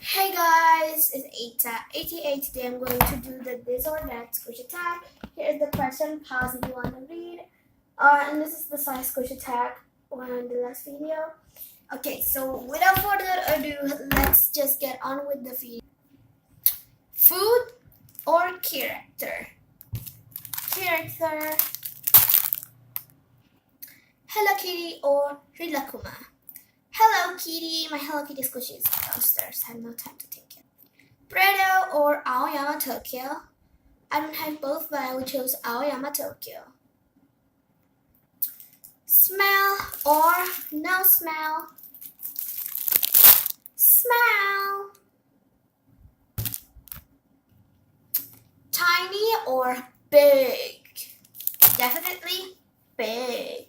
Hey guys, it's Ata88. Today I'm going to do the this or that squish attack. Here's the question, pause if you want to read. And this is the size squish attack one in the last video. Okay, so without further ado, let's just get on with the video. Food or character? Character. Hello Kitty or Rilakuma? Hello Kitty, my Hello Kitty squishy is downstairs. I have no time to take it. Predo or Aoyama Tokyo? I don't have both, but I would choose Aoyama Tokyo. Smell or no smell? Smell. Tiny or big? Definitely big.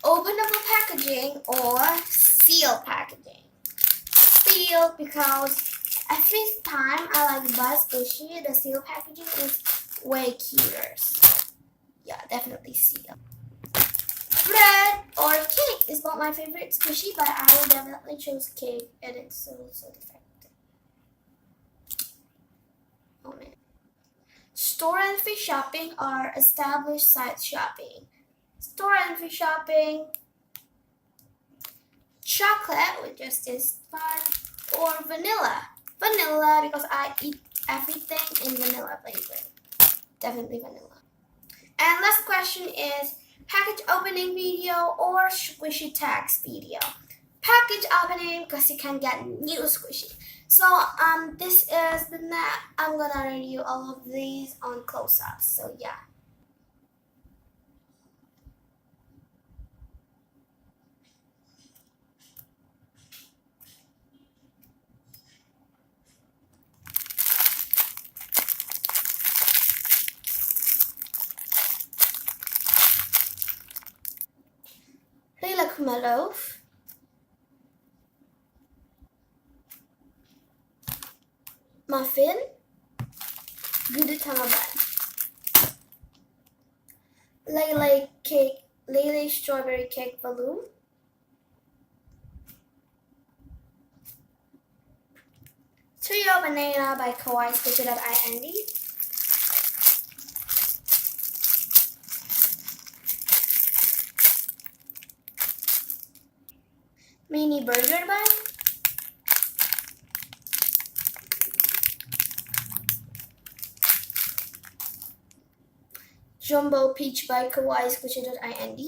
Openable packaging or seal packaging? Seal, because every time I buy squishy, the seal packaging is way cuter. So yeah, definitely seal. Bread or cake is not my favorite squishy, but I will definitely choose cake, and it's so defective. Oh man. Store and free shopping or established site shopping? Store and free shopping. Chocolate, which just is fun, or vanilla? Vanilla, because I eat everything in vanilla flavor. Definitely vanilla. And last question is package opening video or squishy tags video? Package opening, because you can get new squishy. So this is the net. I'm gonna review all of these on close-ups. So yeah. Rilakuma loaf, muffin, Gudetama bun, Lele strawberry cake balloon, Trio banana by Kawaii Squishy.ind, mini burger bun, Jumbo Peach by Kawaii Squishy.ind.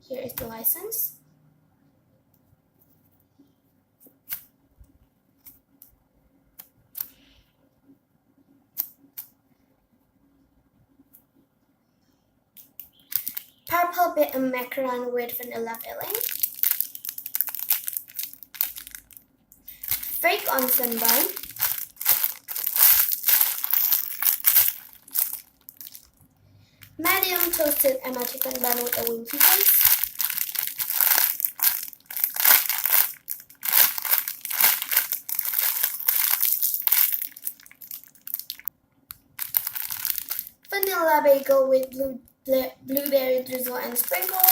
Here is the license. Purple bit of macaron with vanilla filling. Fake onsen bun. Medium toasted Emma chicken bun with a winky face. Vanilla bagel with blueberry drizzle and sprinkle.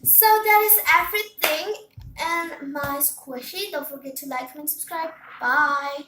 So that is everything and my squishy. Don't forget to like, comment, subscribe. Bye.